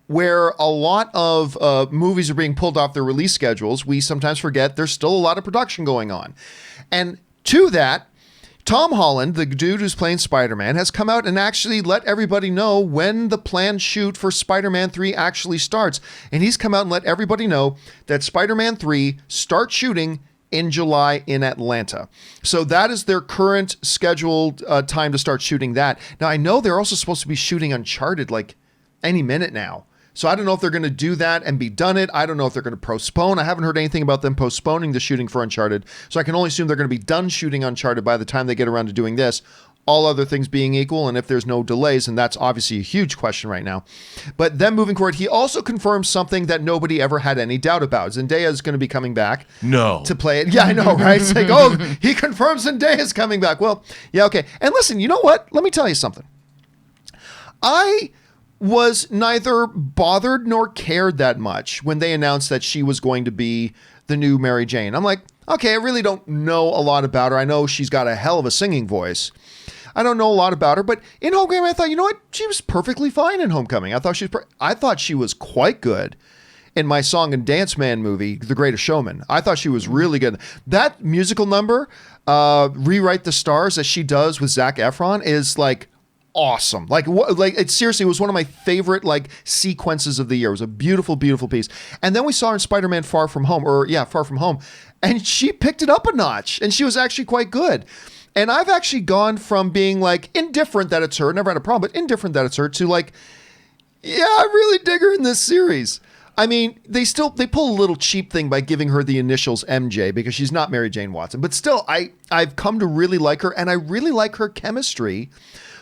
where a lot of movies are being pulled off their release schedules, we sometimes forget there's still a lot of production going on. And to that, Tom Holland, the dude who's playing Spider-Man, has come out and actually let everybody know when the planned shoot for Spider-Man 3 actually starts. And he's come out and let everybody know that Spider-Man 3 starts shooting in July in Atlanta. So that is their current scheduled time to start shooting that. Now, I know they're also supposed to be shooting Uncharted like any minute now. So I don't know if they're going to do that and be done it. I don't know if they're going to postpone. I haven't heard anything about them postponing the shooting for Uncharted. So I can only assume they're going to be done shooting Uncharted by the time they get around to doing this. All other things being equal, and if there's no delays, and that's obviously a huge question right now. But then moving forward, he also confirms something that nobody ever had any doubt about. Zendaya is going to be coming back to play it. Yeah, I know, right? It's like, oh, he confirms Zendaya is coming back. Well, yeah, okay. And listen, you know what? Let me tell you something. I was neither bothered nor cared that much when they announced that she was going to be the new Mary Jane. I'm like, okay, I really don't know a lot about her. I know she's got a hell of a singing voice. I don't know a lot about her, but in Homecoming, I thought, you know what? She was perfectly fine in Homecoming. I thought she was quite good in my Song and Dance Man movie, The Greatest Showman. I thought she was really good. That musical number, Rewrite the Stars, that she does with Zac Efron is like awesome. Like it seriously was one of my favorite like sequences of the year. It was a beautiful, beautiful piece. And then we saw her in Spider-Man Far From Home, and she picked it up a notch, and she was actually quite good. And I've actually gone from being like indifferent that it's her, never had a problem, but indifferent that it's her, to like, yeah, I really dig her in this series. I mean, they pull a little cheap thing by giving her the initials MJ because she's not Mary Jane Watson. But still, I've come to really like her, and I really like her chemistry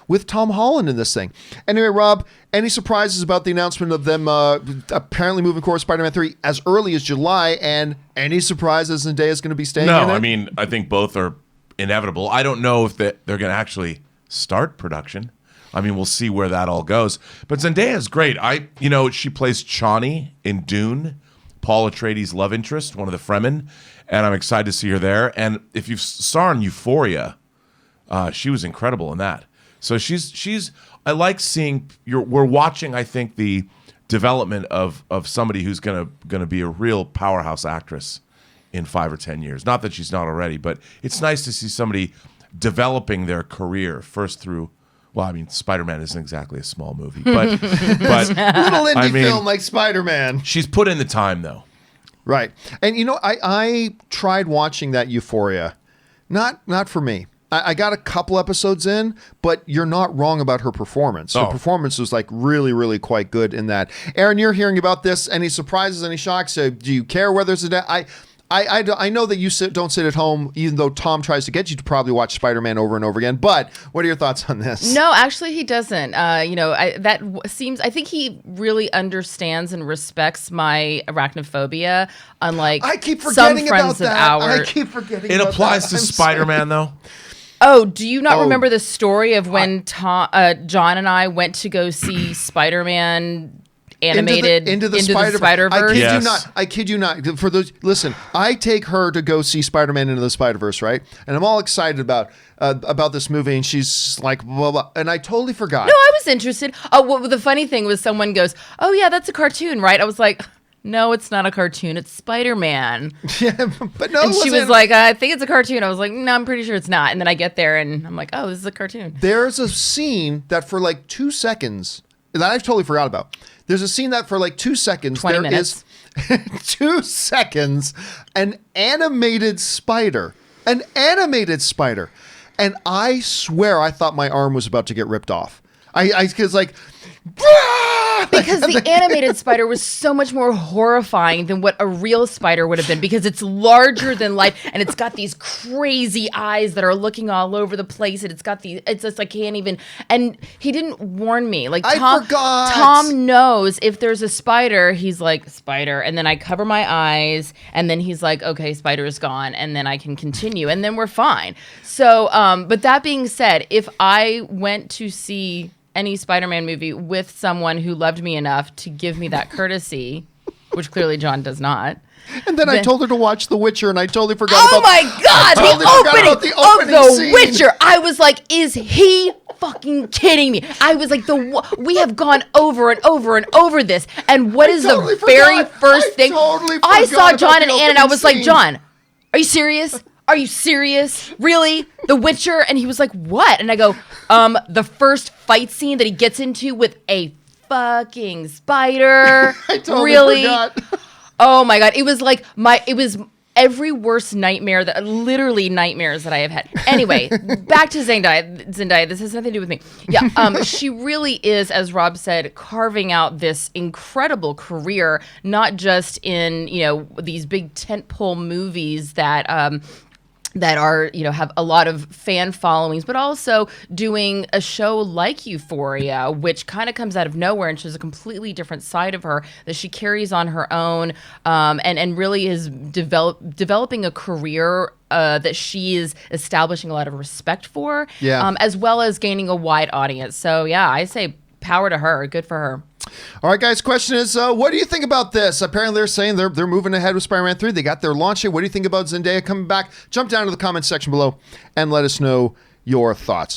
with Tom Holland in this thing. Anyway, Rob, any surprises about the announcement of them apparently moving forward Spider-Man 3 as early as July, and any surprises Zendaya's going to be staying in it? No, I mean, I think both are inevitable. I don't know if they're going to actually start production. I mean, we'll see where that all goes. But Zendaya is great. She plays Chani in Dune, Paul Atreides' love interest, one of the Fremen, and I'm excited to see her there. And if you saw her in Euphoria, she was incredible in that. So she's. I like seeing we're watching. I think the development of somebody who's gonna be a real powerhouse actress in 5 or 10 years. Not that she's not already, but it's nice to see somebody developing their career first through. Well, I mean, Spider-Man isn't exactly a small movie, but little indie film like Spider-Man. She's put in the time though. Right, and I tried watching that Euphoria, not for me. I got a couple episodes in, but you're not wrong about her performance. Her performance was like really, really quite good in that. Aaron, you're hearing about this. Any surprises, any shocks? Do you care whether it's I know that you don't sit at home, even though Tom tries to get you to probably watch Spider-Man over and over again. But what are your thoughts on this? No, actually, he doesn't. I think he really understands and respects my arachnophobia. Unlike I keep forgetting some friends about of that. ours. I keep forgetting. It applies to Spider-Man though. Oh, do you not remember the story of when John and I went to go see Spider-Man animated into the Spider-Verse? I kid you not. For those, listen, I take her to go see Spider-Man Into the Spider-Verse, right? And I'm all excited about this movie, and she's like, blah, blah, and I totally forgot. No, I was interested. Oh, well, the funny thing was someone goes, "Oh yeah, that's a cartoon, right?" I was like, "No, it's not a cartoon. It's Spider-Man." Yeah, but no. And she was like, "I think it's a cartoon." I was like, "No, I'm pretty sure it's not." And then I get there and I'm like, "Oh, this is a cartoon." There's a scene that for like 2 seconds that I totally forgot about. There's a scene that for like 2 seconds 20 minutes. Is 2 seconds an animated spider, and I swear I thought my arm was about to get ripped off. I was like. Because the animated spider was so much more horrifying than what a real spider would have been, because it's larger than life and it's got these crazy eyes that are looking all over the place, and it's just like can't even. And he didn't warn me. Like I forgot. Tom knows if there's a spider, he's like, spider, and then I cover my eyes, and then he's like, okay, spider is gone, and then I can continue, and then we're fine. So, but that being said, if I went to see any Spider-Man movie with someone who loved me enough to give me that courtesy, which clearly John does not, And then I told her to watch The Witcher, and I totally forgot Oh about my God, the opening of The scene. Witcher. I was like, is he fucking kidding me? I was like, we have gone over and over and over this. And what is totally the very first thing? Totally I saw forgot John about and the Ann, and I was like, opening John, are you serious? Are you serious? Really? The Witcher? And he was like, what? And I go, the first fight scene that he gets into with a fucking spider. I totally really? forgot. Oh my God. It was like every worst nightmare literally nightmares that I have had. Anyway, back to Zendaya. This has nothing to do with me. Yeah. She really is, as Rob said, carving out this incredible career, not just in, these big tentpole movies that are, have a lot of fan followings, but also doing a show like Euphoria, which kind of comes out of nowhere and shows a completely different side of her that she carries on her own, and really is developing a career that she is establishing a lot of respect for, as well as gaining a wide audience. So yeah, I say power to her. Good for her. All right, guys. Question is, what do you think about this? Apparently, they're saying they're moving ahead with Spider-Man 3. They got their launch date. What do you think about Zendaya coming back? Jump down to the comment section below and let us know your thoughts.